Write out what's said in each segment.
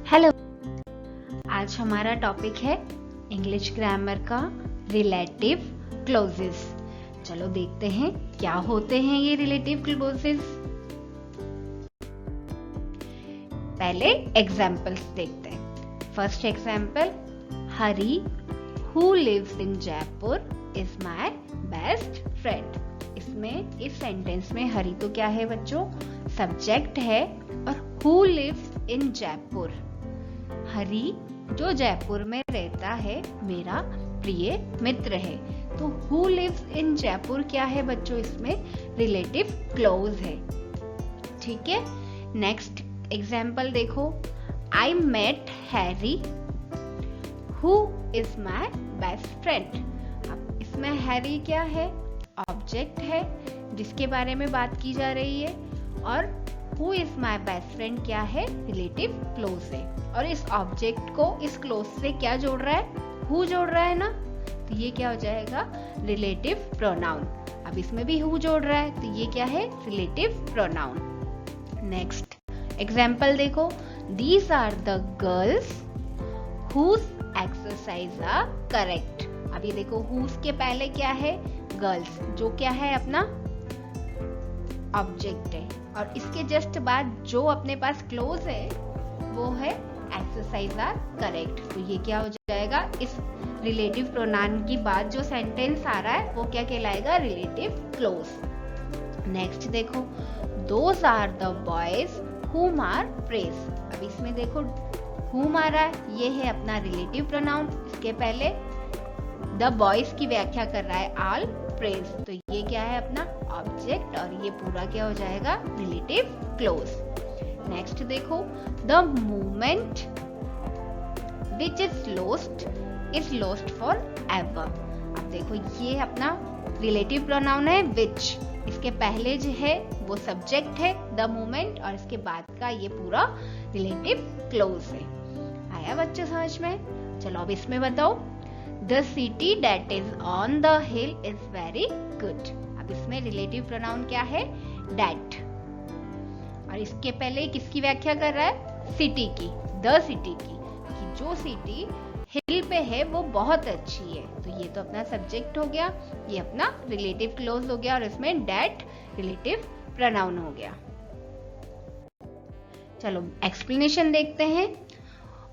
Hello, आज हमारा topic है इंग्लिश ग्रामर का रिलेटिव क्लोजेस। चलो देखते हैं क्या होते हैं ये रिलेटिव क्लोजेस। पहले एग्जाम्पल्स देखते हैं। First example, Hari who lives in Jaipur is my best friend. इसमें इस सेंटेंस में हरी तो क्या है बच्चों, सब्जेक्ट है, और हु लिव्स इन जयपुर, हरी जो जयपुर में रहता है मेरा प्रिय मित्र है। तो हु लिव्स इन जयपुर क्या है बच्चों, इसमें रिलेटिव क्लोज है। ठीक है, नेक्स्ट एग्जाम्पल देखो, I met Harry who is my best friend. अब इसमें हैरी क्या है, ऑब्जेक्ट है जिसके बारे में बात की जा रही है, और who is my best friend क्या है, रिलेटिव क्लोज है। और इस ऑब्जेक्ट को इस क्लोज से क्या जोड़ रहा है, हु जोड़ रहा है ना, तो ये क्या हो जाएगा, रिलेटिव प्रोनाउन। अब इसमें भी हु जोड़ रहा है तो ये क्या है, रिलेटिव प्रोनाउन। नेक्स्ट एग्जाम्पल देखो, these are the girls whose exercise are correct. अब ये देखो, हुज के पहले क्या है, गर्ल्स, जो क्या है अपना ऑब्जेक्ट है, और इसके जस्ट बाद जो अपने पास क्लोज है वो है एक्सरसाइज आर करेक्ट। तो ये क्या हो जाएगा, इस रिलेटिव प्रोनाउन की बाद जो सेंटेंस आ रहा है वो क्या कहलाएगा, रिलेटिव क्लोज। नेक्स्ट देखो, those are the boys whom are praise. अब इसमें देखो हुम आ रहा है, ये है अपना रिलेटिव प्रोनाउन, इसके पहले द बॉयज की व्याख्या कर रहा है ऑल प्रेज, तो ये क्या है अपना ऑब्जेक्ट, और ये पूरा क्या हो जाएगा, रिलेटिव क्लोज। नेक्स्ट देखो, the moment which is lost for ever. अब देखो ये अपना रिलेटिव प्रोनाउन है विच, इसके पहले जो है वो सब्जेक्ट है द मोमेंट, और इसके बाद का ये पूरा रिलेटिव क्लोज है। आया बच्चों समझ में? चलो अब इसमें बताओ, The city that is on the hill is very good। अब इसमें रिलेटिव प्रोनाउन क्या है, that, और इसके पहले किसकी व्याख्या कर रहा है, सिटी की, द सिटी की, कि जो सिटी हिल पे है वो बहुत अच्छी है। तो ये तो अपना सब्जेक्ट हो गया, ये अपना रिलेटिव क्लोज हो गया, और इसमें that रिलेटिव प्रोनाउन हो गया। चलो एक्सप्लेनेशन देखते हैं।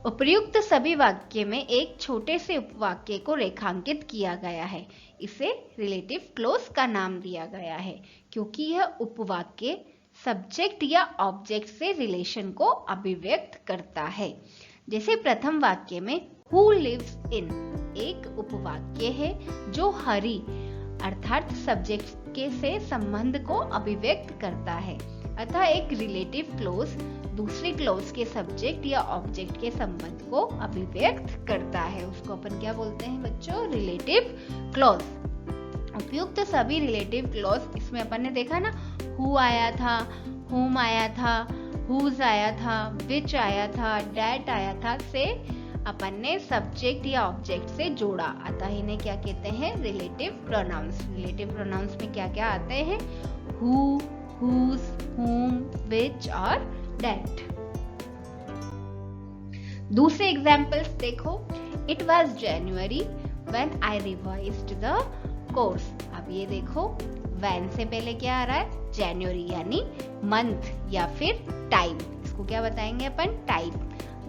उपर्युक्त सभी वाक्य में एक छोटे से उपवाक्य को रेखांकित किया गया है, इसे रिलेटिव क्लोज का नाम दिया गया है क्योंकि यह उपवाक्य सब्जेक्ट या ऑब्जेक्ट से रिलेशन को अभिव्यक्त करता है। जैसे प्रथम वाक्य में हु लिव्स इन एक उपवाक्य है जो हरी अर्थात सब्जेक्ट के से संबंध को अभिव्यक्त करता है, अतः एक रिलेटिव क्लोज दूसरे क्लोज के सब्जेक्ट या ऑब्जेक्ट के संबंध को अभिव्यक्त करता है, उसको अपन क्या बोलते हैं बच्चों, रिलेटिव क्लोज। उपयुक्त सभी रिलेटिव क्लोज, इसमें अपन ने देखा ना, हु आया था, हुम आया था, हुज आया था, विच आया था, डैट आया था, से अपन ने सब्जेक्ट या ऑब्जेक्ट से जोड़ा, अतः इन्हें क्या कहते हैं, रिलेटिव प्रोनाउंस। रिलेटिव प्रोनाउंस में क्या क्या आते हैं, हु, हुज, हुम, विच और that। दूसरे एग्जाम्पल्स देखो, it was January when I revised the course। अब ये देखो when से पहले क्या आ रहा है, जनवरी, यानी मंथ या फिर टाइम, इसको क्या बताएंगे अपन, टाइम,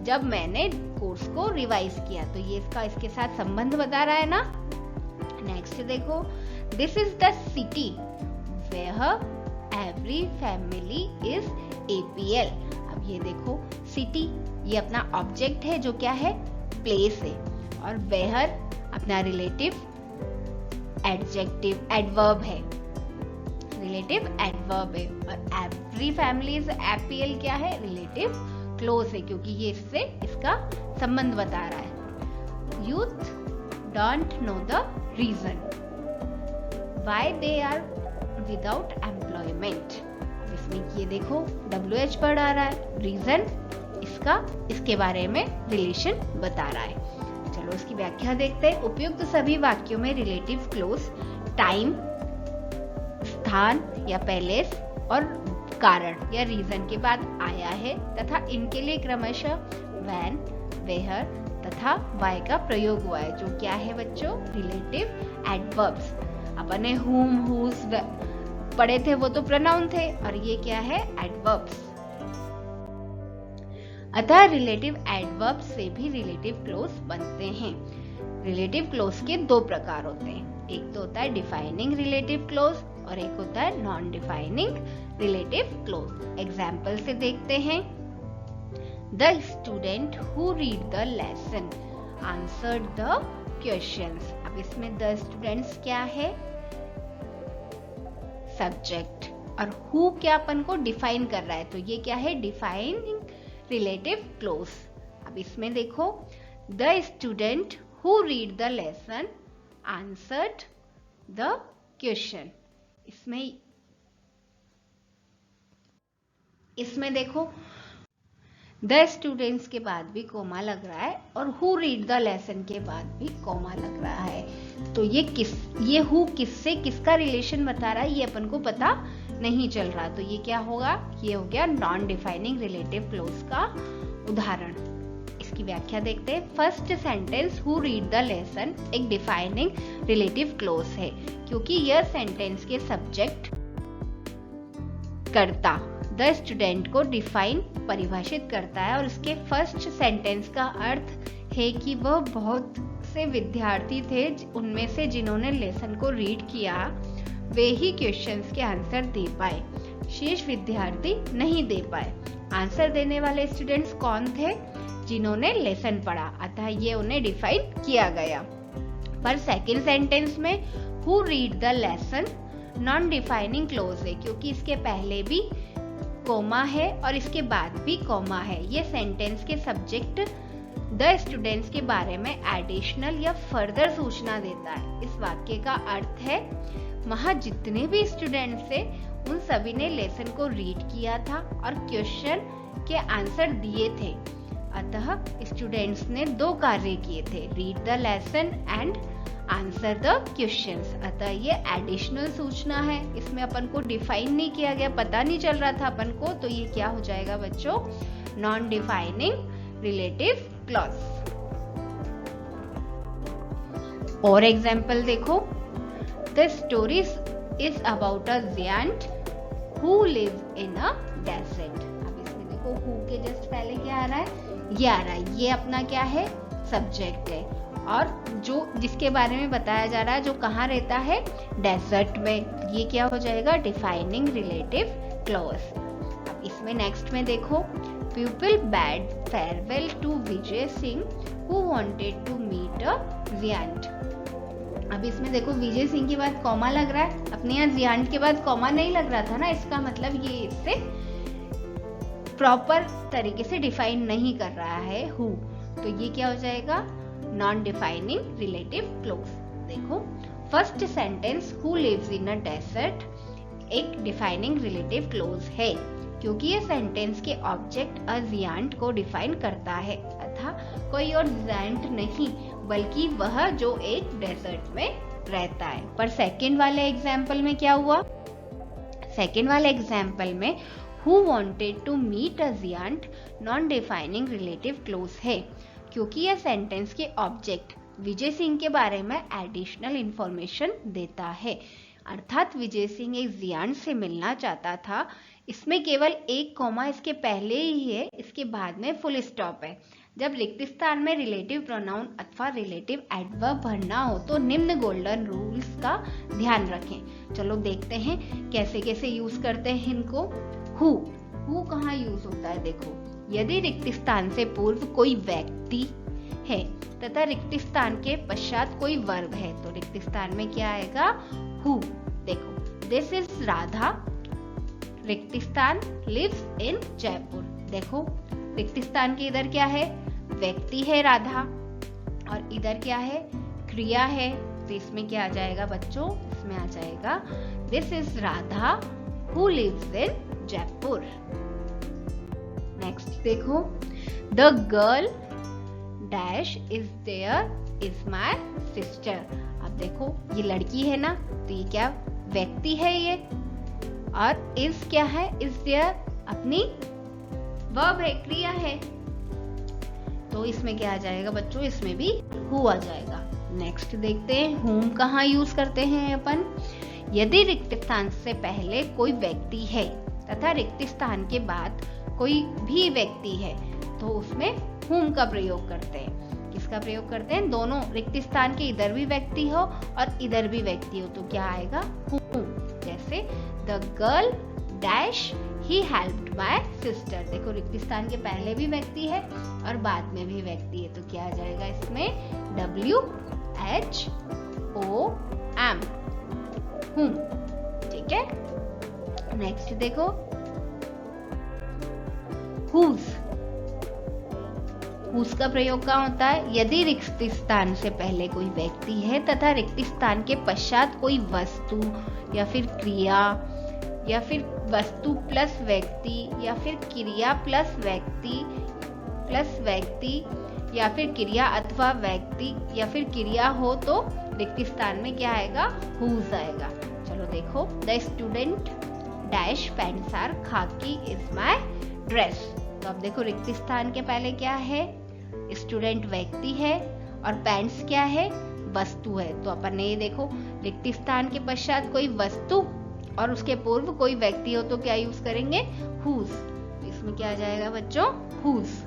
जब मैंने कोर्स को रिवाइज किया, तो ये इसके साथ संबंध बता रहा है ना। नेक्स्ट देखो, this is the city where every family is APL। अब ये देखो सिटी, ये अपना ऑब्जेक्ट है जो क्या है, प्लेस है, और वेयर अपना रिलेटिव एडजेक्टिव एडवर्ब है, रिलेटिव एडवर्ब है, और एवरी फैमिली इज APL क्या है, रिलेटिव क्लोज है क्योंकि ये इससे इसका संबंध बता रहा है। Youth don't know the reason why they are without employment. इसमें ये देखो WH वर्ड आ रहा है, रीजन इसके बारे में रिलेशन बता रहा है। चलो इसकी व्याख्या देखते हैं। उपयुक्त सभी वाक्यों में रिलेटिव क्लोज टाइम, स्थान या पैलेस और कारण या रीजन के बाद आया है तथा इनके लिए क्रमशः व्हेन, वेयर तथा वाई का प्रयोग हुआ है, जो क्या है बच्चों, रिलेटिव एडवर्ब्स। अपन ने whom, whose पढ़े थे, वो तो प्रोनाउन थे, और ये क्या है, एडवर्ब्स। अतः रिलेटिव एडवर्ब से भी रिलेटिव क्लोज बनते हैं। रिलेटिव क्लोज के दो प्रकार होते हैं, एक तो होता है डिफाइनिंग रिलेटिव क्लोज और एक होता है non defining relative close. Example से देखते हैं। The student who read the lesson answered the questions। अब इसमें the students क्या है, सब्जेक्ट, और who क्या अपन को डिफाइन कर रहा है, तो ये क्या है, डिफाइनिंग रिलेटिव क्लोज। अब इसमें देखो, the student who read the lesson answered the question। इसमें देखो द स्टूडेंट्स के बाद भी कोमा लग रहा है और हु रीड द लेसन के बाद भी कोमा लग रहा है। तो ये हु किससे किसका रिलेशन बता रहा है, ये अपन को पता नहीं चल रहा। तो ये क्या होगा, ये हो गया नॉन डिफाइनिंग रिलेटिव क्लोज का उदाहरण। इसकी व्याख्या देखते हैं। First sentence who read the lesson एक डिफाइनिंग रिलेटिव क्लोज है, क्योंकि यह सेंटेंस के सब्जेक्ट कर्ता द स्टूडेंट को डिफाइन परिभाषित करता है, और इसके फर्स्ट सेंटेंस का अर्थ है कि वह बहुत से विद्यार्थी थे उनमें से जिन्होंने लेसन को रीड किया, वे ही क्वेश्चंस के आंसर दे पाए, शेष विद्यार्थी नहीं दे पाए। आंसर देने वाले स्टूडेंट्स कौन थे, जिन्होंने लेसन पढ़ा, अतः ये उन्हें डिफाइन किया गया। पर सेकंड सेंटेंस में who read the lesson non defining close है, क्योंकि इसके पहले भी कोमा है और इसके बाद भी कोमा है। ये सेंटेंस के सब्जेक्ट द स्टूडेंट्स के बारे में एडिशनल या फर्दर सूचना देता है। इस वाक्य का अर्थ है वहां जितने भी स्टूडेंट्स थे उन सभी ने लेसन को रीड किया था और क्वेश्चन के आंसर दिए थे। अतः स्टूडेंट्स ने दो कार्य किए थे, read the lesson and answer the questions. अतः ये एडिशनल सूचना है, इसमें अपन को डिफाइन नहीं किया गया, पता नहीं चल रहा था अपन को, तो ये क्या हो जाएगा बच्चों, नॉन डिफाइनिंग रिलेटिव क्लॉज। और एग्जाम्पल देखो, the story is about a giant who lives in a desert. अब इसमें देखो हु के जस्ट पहले क्या आ रहा है, ये आ रहा है, ये अपना क्या है, सब्जेक्ट है, और जो जिसके बारे में बताया जा रहा है जो कहाँ रहता है, डेजर्ट में, ये क्या हो जाएगा, डिफाइनिंग रिलेटिव क्लॉज। अब इसमें नेक्स्ट में देखो, people bade farewell to Vijay Singh who wanted to meet a giant. अब इसमें देखो विजय सिंह के बाद कॉमा लग रहा है, अपने यहाँ जियांट के बाद कॉमा नहीं लग रहा था ना, इसका मतलब ये इससे प्रॉपर तरीके से डिफाइन नहीं कर रहा है हु, तो ये क्या हो जाएगा, नॉन डिफाइनिंग रिलेटिव क्लोज। देखो first sentence who lives in a desert एक डिफाइनिंग रिलेटिव क्लोज है, क्योंकि ये सेंटेंस के ऑब्जेक्ट अ जियांट को डिफाइन करता है, अतः कोई और जियांट नहीं बल्कि वह जो एक डेजर्ट में रहता है। पर सेकंड वाले एग्जाम्पल में क्या हुआ, सेकंड वाले एग्जाम्पल में who wanted to meet a giant non defining relative clause है, क्योंकि यह सेंटेंस के ऑब्जेक्ट विजय सिंह के बारे में एडिशनल इंफॉर्मेशन देता है, अर्थात विजय सिंह एक जियांट से मिलना चाहता था। इसमें केवल एक कॉमा इसके पहले ही है, इसके बाद में फुल स्टॉप है। जब रिक्त स्थान में रिलेटिव प्रोनाउन अथवा रिलेटिव एडवर्ब भरना हो तो निम्न गोल्डन रूल्स का ध्यान रखें। चलो देखते हैं कैसे कैसे यूज करते हैं इनको। हु कहाँ यूज होता है, देखो यदि रिक्त स्थान से पूर्व कोई व्यक्ति है तथा रिक्त स्थान के पश्चात कोई वर्ब है तो रिक्त स्थान में क्या आएगा, हु। देखो दिस इज राधा, रिक्त स्थान लिव्स इन जयपुर। देखो रिक्त स्थान के इधर क्या है, व्यक्ति है राधा, और इधर क्या है, क्रिया है, तो इसमें क्या आ जाएगा बच्चों, इसमें आ जाएगा this is Radha who lives in Jaipur. Next देखो, the girl dash is there is my sister. अब देखो ये लड़की है ना, तो ये क्या व्यक्ति है ये, और इज क्या है, इज देयर अपनी वर्ब है, क्रिया है। तो इसमें क्या आ जाएगा बच्चों, इसमें भी हु आ जाएगा। नेक्स्ट देखते हैं whom कहाँ यूज करते हैं अपन। यदि रिक्त स्थान से पहले कोई व्यक्ति है तथा रिक्त स्थान के बाद कोई भी व्यक्ति है तो उसमें whom का प्रयोग करते हैं। किसका प्रयोग करते हैं, दोनों रिक्त स्थान के इधर भी व्यक्ति हो और इधर भी व्यक्ति हो तो क्या आएगा whom। जैसे the girl dash he helped my sister. देखो रिक्त स्थान के पहले भी व्यक्ति है और बाद में भी व्यक्ति है तो क्या आ जाएगा इसमें WHOM whom। ठीक है, नेक्स्ट देखो whose। whose का प्रयोग क्या होता है, यदि रिक्त स्थान से पहले कोई व्यक्ति है तथा रिक्त स्थान के पश्चात कोई वस्तु या फिर क्रिया या फिर वस्तु प्लस व्यक्ति या फिर क्रिया प्लस व्यक्ति या फिर क्रिया अथवा व्यक्ति या फिर क्रिया हो तो रिक्त स्थान में क्या आएगा, whose आएगा। चलो देखो the student dash pants are khaki is my dress. तो अब देखो रिक्त स्थान के पहले क्या है, स्टूडेंट व्यक्ति है और पैंट्स क्या है, वस्तु है। तो अपन ने ये देखो रिक्त स्थान के पश्चात कोई वस्तु और उसके पूर्व कोई व्यक्ति हो तो क्या यूज करेंगे, whose। तो इसमें क्या आ जाएगा बच्चों, whose।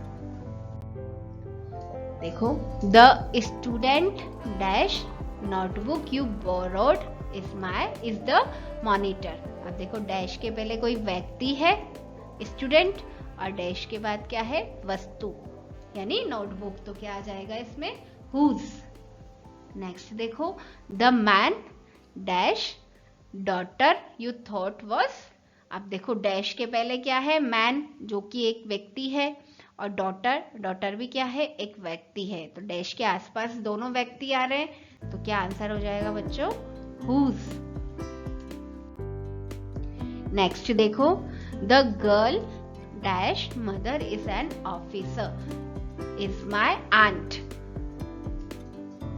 देखो the student dash notebook you borrowed is the monitor. अब देखो डैश के पहले कोई व्यक्ति है स्टूडेंट और डैश के बाद क्या है, वस्तु यानी नोटबुक, तो क्या आ जाएगा इसमें whose। नेक्स्ट देखो the man dash daughter you thought was. अब देखो डैश के पहले क्या है, मैन जो कि एक व्यक्ति है और डॉटर भी क्या है, एक व्यक्ति है। तो डैश के आसपास दोनों व्यक्ति आ रहे हैं तो क्या आंसर हो जाएगा बच्चों, whose। नेक्स्ट देखो the girl dash mother is an officer is my aunt.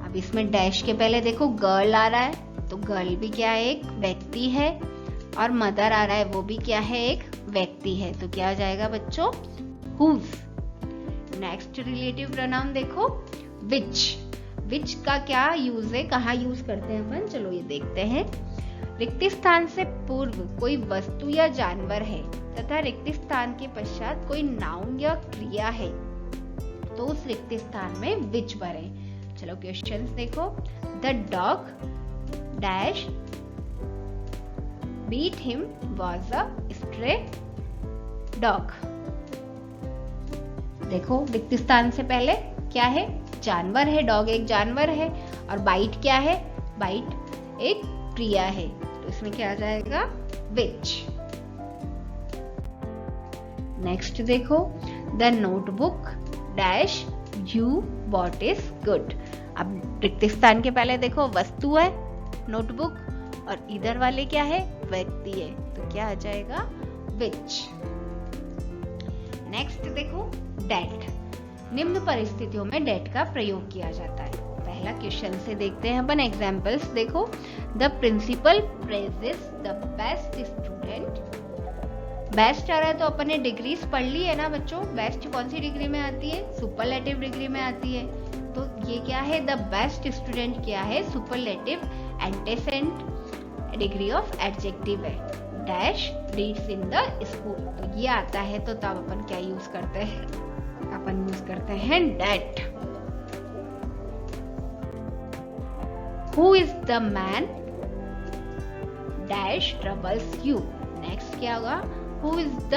अब इसमें डैश के पहले देखो गर्ल आ रहा है तो गर्ल भी क्या है, एक व्यक्ति है और मदर आ रहा है वो भी क्या है, एक व्यक्ति है। तो क्या आ जाएगा बच्चों, whose। नेक्स्ट रिलेटिव प्रोनाउन देखो which का क्या यूज है, कहाँ यूज करते हैं अपन, चलो ये देखते हैं। रिक्त स्थान से पूर्व कोई वस्तु या जानवर है तथा रिक्त स्थान के पश्चात कोई नाउन या क्रिया है तो उस रिक्त स्थान में which भरे। चलो क्वेश्चंस देखो, the dog dash beat him was a stray dog. देखो रिक्त स्थान से पहले क्या है, जानवर है, डॉग एक जानवर है और बाइट क्या है, बाइट एक क्रिया है। तो इसमें क्या आ जाएगा, which। नेक्स्ट देखो the notebook dash you bought is good. अब रिक्त स्थान के पहले देखो वस्तु है नोटबुक और इधर वाले क्या है, व्यक्ति है। तो क्या आ जाएगा, which। नेक्स्ट देखो डेट। निम्न परिस्थितियों में डेट का प्रयोग किया जाता है। पहला क्वेश्चन से देखते हैं अपन एग्जांपल्स। देखो the principal praises the best student. Best आ रहा है तो अपन ने डिग्रीज पढ़ ली है ना बच्चों, बेस्ट कौन सी डिग्री में आती है, सुपरलेटिव डिग्री में आती है। तो ये क्या है, द बेस्ट स्टूडेंट क्या है, सुपरलेटिव एंटेसेंट डिग्री ऑफ एडजेक्टिव है। Dash reads in the school, तो ये आता है तो तब अपन क्या यूज करते हैं, अपन यूज करते हैं that. Who is the man dash troubles you. Next क्या होगा, हु इज द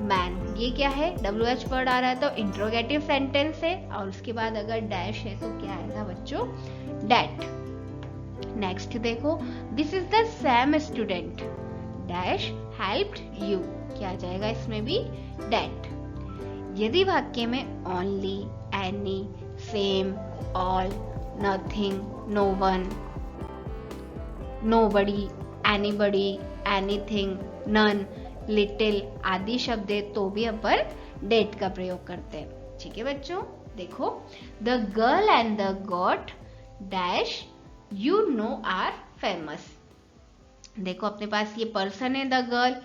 मैन, ये क्या है, WH वर्ड आ रहा है तो इंट्रोगेटिव सेंटेंस है और उसके बाद अगर डैश है तो क्या आएगा बच्चों, डेट। नेक्स्ट देखो this is the same student dash helped you, क्या आ जाएगा इसमें भी, डेट। यदि वाक्य में only, any, same, all, nothing, no one, nobody, anybody, anything, none, little आदि शब्द है तो भी अपन डेट का प्रयोग करते हैं। ठीक है बच्चों, देखो the girl and the god dash you know are famous. देखो अपने पास ये पर्सन है the girl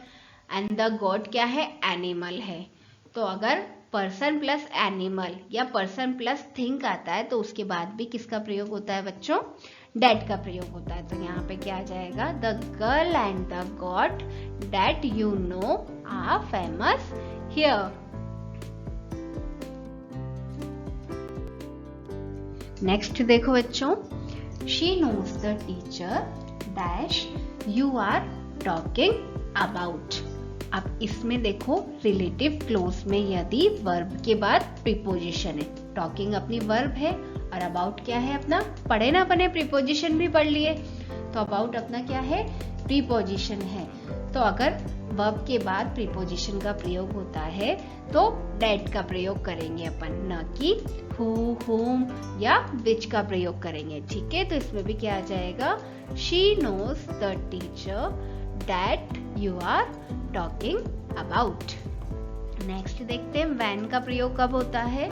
and the god क्या है, एनिमल है। तो अगर पर्सन प्लस एनिमल या पर्सन प्लस थिंग आता है तो उसके बाद भी किसका प्रयोग होता है बच्चों? डेट का प्रयोग होता है। तो यहाँ पे क्या आ जाएगा? The girl and the god that you know are famous here. Next देखो बच्चों, she knows the teacher dash you are talking about. अब इसमें देखो रिलेटिव क्लोज में यदि वर्ब के बाद प्रीपोजिशन है, टॉकिंग अपनी वर्ब है और अबाउट क्या है अपना? पढ़े ना अपने प्रीपोजिशन भी पढ़ लिए, तो अबाउट अपना क्या है? प्रीपोजिशन है। तो अगर वर्ब के बाद प्रीपोजिशन का प्रयोग होता है तो डेट का प्रयोग करेंगे अपन, न कि हु, हुम या विच का प्रयोग करेंगे। ठीक है, तो इसमें भी क्या आ जाएगा? She knows the teacher that you are talking about. Next देखते हैं व्हेन का प्रयोग कब होता है?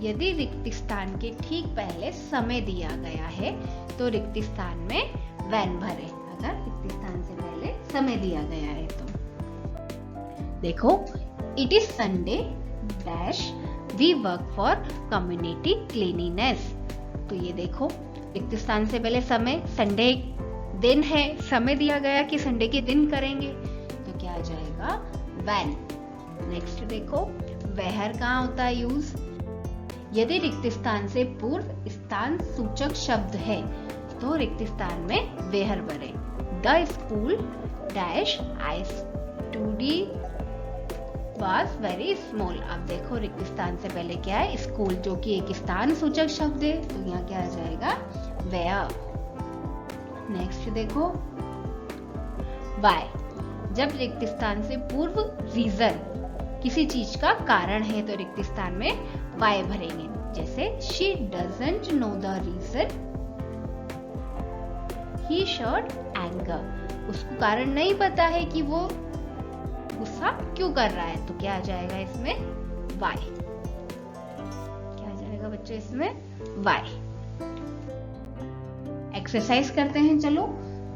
यदि रिक्त स्थान के ठीक पहले समय दिया गया है तो रिक्त स्थान में व्हेन भरे। अगर रिक्त स्थान से पहले समय दिया गया है तो देखो, it is Sunday dash we work for community cleanliness. तो ये देखो रिक्त स्थान से पहले समय, संडे दिन है, समय दिया गया कि संडे के दिन करेंगे, तो क्या आ जाएगा? व्हेन। नेक्स्ट देखो, वेयर कहाँ होता है यूज? यदि रिक्त स्थान से पूर्व स्थान सूचक शब्द है तो रिक्त स्थान में वेयर भरे। The school dash I study was very small. अब देखो रिक्त स्थान से पहले क्या है? स्कूल, जो कि एक स्थान सूचक शब्द है, तो यहाँ क्या आ जाएगा? वेयर। नेक्स्ट देखो, वाई। जब रिक्त स्थान से पूर्व रीजन, किसी चीज का कारण है तो रिक्त स्थान में वाई भरेंगे। जैसे she doesn't know the reason he showed anger. उसको कारण नहीं पता है कि वो गुस्सा क्यों कर रहा है, तो क्या आ जाएगा इसमें? वाई। क्या आ जाएगा बच्चों इसमें? वाई। एक्सरसाइज करते हैं, चलो।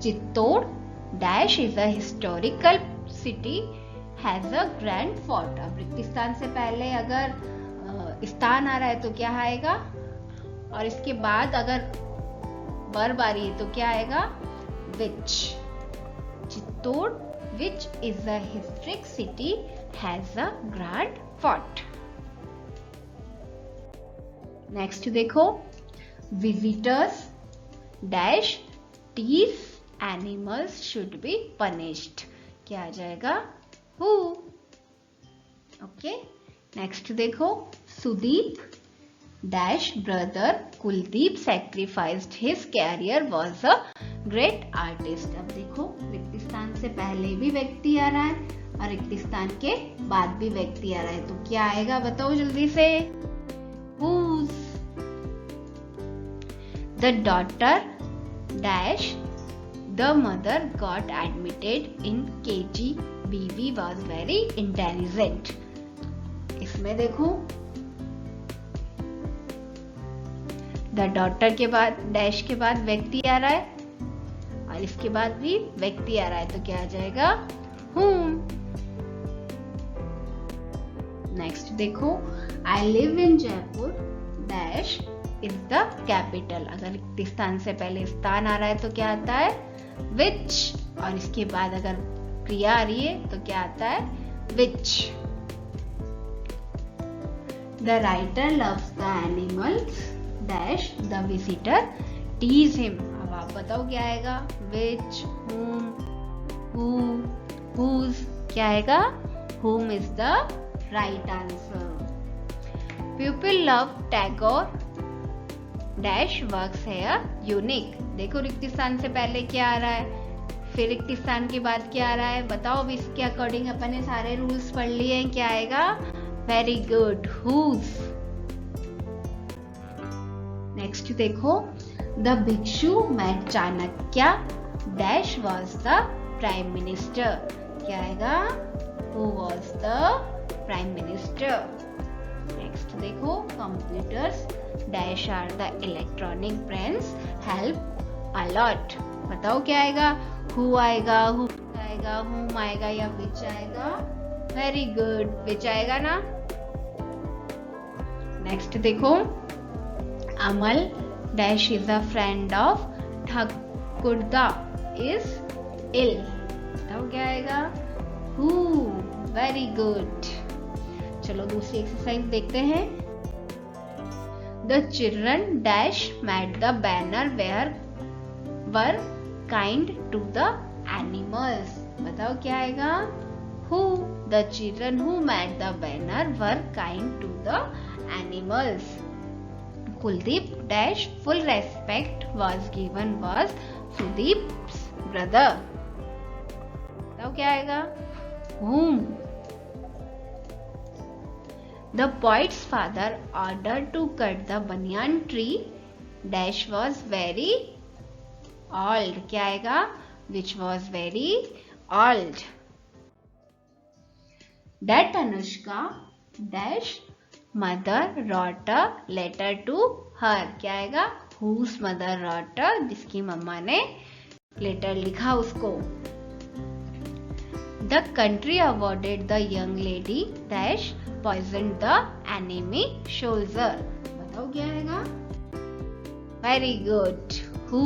Chittor dash is a historical city has a grand fort. अब रिक्त स्थान से पहले अगर स्थान आ रहा है तो क्या आएगा? और इसके बाद अगर वर्ब आ रही है तो क्या आएगा? Which. Chittor which is a historic city has a grand fort. Next देखो, visitors dash these animals should be punished। क्या आ जाएगा? who। ओके, नेक्स्ट देखो, Sudeep dash brother Kuldeep sacrificed his career was a great artist। अब देखो रिक्त स्थान से पहले भी व्यक्ति आ रहा है और रिक्त स्थान के बाद भी व्यक्ति आ रहा है, तो क्या आएगा बताओ जल्दी से? whose। the daughter dash the mother got admitted in KGBV was very intelligent। इसमें देखो the daughter के बाद डैश के बाद व्यक्ति आ रहा है और इसके बाद भी व्यक्ति आ रहा है, तो क्या आ जाएगा? whom। नेक्स्ट देखो, I live in Jaipur dash is the capital. अगर रिक्त स्थान से पहले स्थान आ रहा है तो क्या आता है? विच, और इसके बाद अगर क्रिया आ रही है तो क्या आता है? Which. The writer loves the animals dash the visitor tease him. अब आप बताओ क्या आएगा? विच, whom, who, whose। क्या आएगा? whom is the right answer. People love Tagore dash works are unique. देखो रिक्त स्थान से पहले क्या आ रहा है, फिर रिक्त स्थान के बाद क्या आ रहा है, बताओ। अब इसके अकॉर्डिंग अपन ने सारे रूल्स पढ़ लिए हैं, क्या आएगा? Very good, whose। नेक्स्ट देखो, द भिक्षु met Chanakya dash was the prime minister. क्या आएगा? Who was the prime minister. Next देखो, computers dash are the electronic brains help a lot. बताओ क्या आएगा? हु आएगा, हु आएगा, हुम आएगा या विच आएगा? वेरी गुड, विच आएगा ना। नेक्स्ट देखो, Amal dash is a friend of Thakurda is ill. बताओ क्या आएगा? हु। Very good. चलो दूसरी एक्सरसाइज देखते हैं। The children dash made the banner where were kind to the animals. बताओ क्या आएगा? Who. The children who made the banner were kind to the animals. Kuldeep dash full respect was given was Sudeep's brother. बताओ क्या आएगा? Whom. The poet's father ordered to cut the banyan tree dash was very old. क्या आएगा? Which was very old. That Anushka dash mother wrote a letter to her. क्या आएगा? Whose mother wrote a, जिसकी मम्मा ने letter लिखा उसको। The country awarded the young lady dash poisoned the enemy soldier. बताओ क्या आएगा? Very good. Who.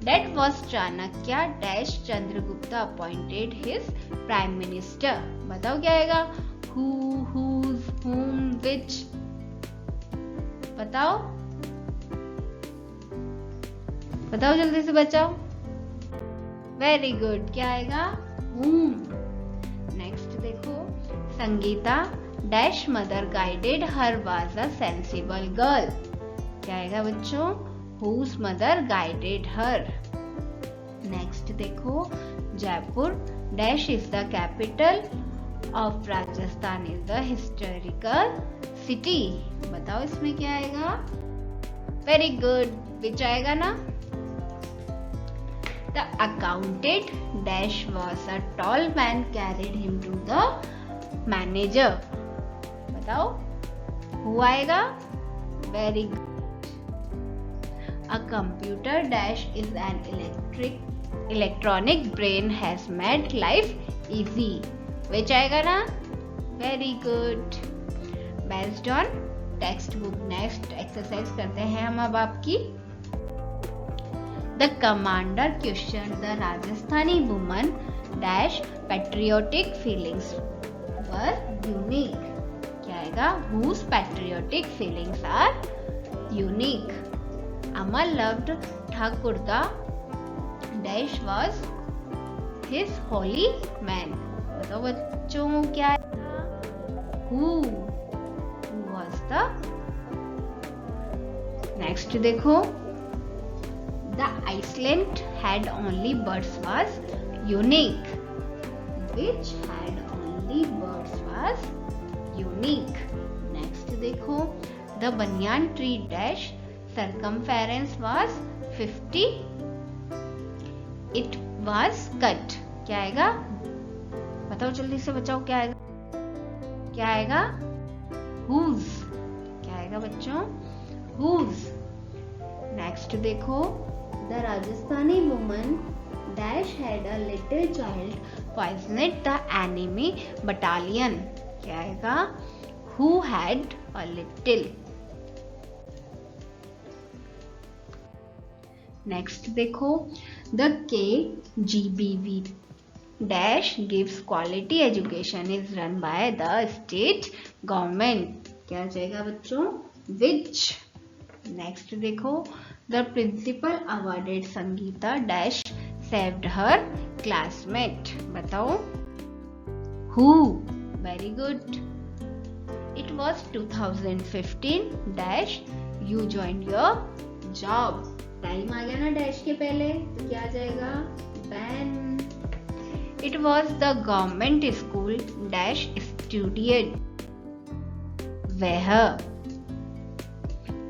That was Chanakya dash Chandragupta appointed his prime minister. बताओ क्या आएगा? Who, whose, whom, which. बताओ बताओ जल्दी से बचाओ। Very good. क्या आएगा? Whom. नेक्स्ट देखो, Sangeeta dash mother guided her was a sensible girl. क्या आएगा बच्चों? Whose mother guided her. Next देखो, Jaipur dash is the capital of Rajasthan is the historical city. बताओ इसमें क्या आएगा? Very good. Which आएगा ना? The accountant dash was a tall man carried him to the manager. बताओ who आएगा? Very good. A computer dash is an electronic brain has made life easy. Which आएगा ना? Very good. Based on textbook. Next exercise करते हैं हम अब आपकी। The commander questioned the Rajasthani woman dash patriotic feelings were unique. क्या आएगा? Whose patriotic feelings are unique. Amal loved Thakurda dash was his holy man. बताओ बच्चों क्या आएगा? Who was the. नेक्स्ट देखो, the Iceland had only birds was unique. Which had only birds was unique. Next देखो, the banyan tree dash circumference was 50. It was cut. क्या आएगा? बताओ जल्दी से बचाओ क्या आएगा? क्या आएगा? Whose. क्या आएगा बच्चों? Whose. नेक्स्ट देखो, the Rajasthani woman dash had a little child poisoned the enemy battalion. क्या आएगा? Who had a little. Next देखो, the KGBV dash gives quality education is run by the state government. क्या जाएगा बच्चों? Which. Next देखो, the principal awarded Sangeeta dash saved her classmate. बताओ who. Very good. It was 2015 dash you joined your job. Time आ गया ना dash के पहले, तो क्या आ जाएगा? when. It was the government school dash studied where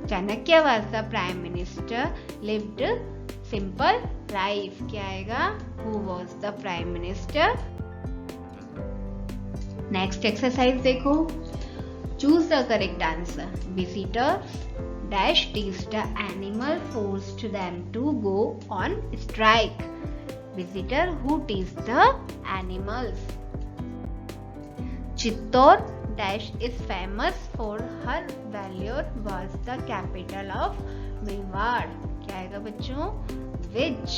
Chanakya was the prime minister lived simple life. क्या आएगा? Who was the prime minister. Next exercise देखो, choose the correct answer. Visitors dash teased the animal forced them to go on strike. Visitor who teased the animals. Chittor dash is famous for her valor was the capital of Mewar. क्या आएगा बच्चों? Which?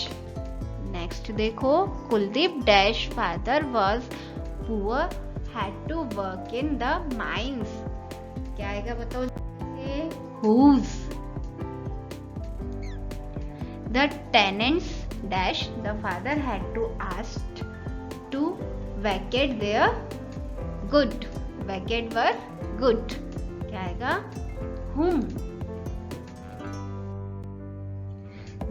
Next देखो, Kuldeep dash father was poor, had to work in the mines। क्या आएगा बताओ? Whose? The tenants dash the father had to ask to vacate their good। vacate were good। क्या आएगा? Whom?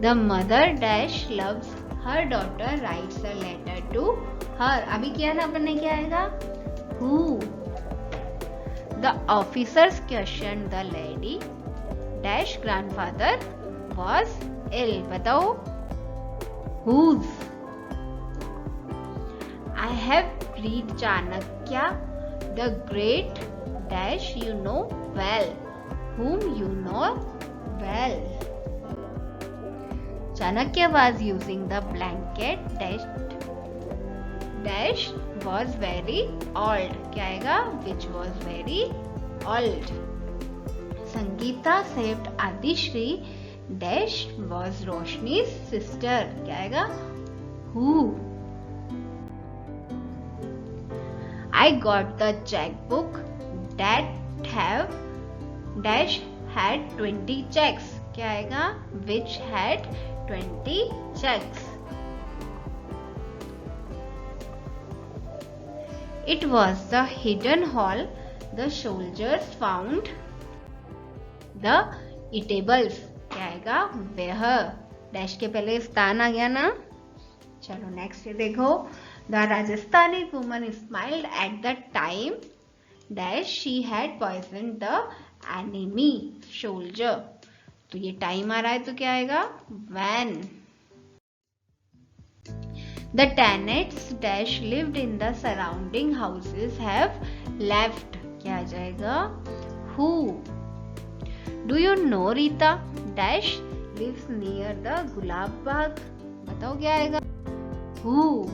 The mother dash loves her daughter writes a letter to her। अभी किया ना अपन ने, क्या आएगा? Who? The officers questioned the lady dash grandfather was ill। बताओ? Whose? I have read Chanakya the great dash you know well। whom you know well। Chanakya was using the blanket dash was very old। क्या आएगा? which was very old। Sangeeta saved Adishri dash was Roshni's sister। क्या आएगा? who? I got the checkbook that have dash had 20 checks। क्या आएगा? which had 20 checks। It was the hidden hall the soldiers found the eatables। क्या आएगा? where। Dash के पहले स्थान आ गया ना। चलो नेक्स्ट देखो, the Rajasthani woman smiled at the time dash she had poisoned the enemy soldier। तो ये टाइम आ रहा है तो क्या आएगा? when। The tenants dash lived in the surrounding houses have left। क्या आ जाएगा? who? Do you know Rita dash lives near the Gulab Bagh। बताओ क्या आएगा? who?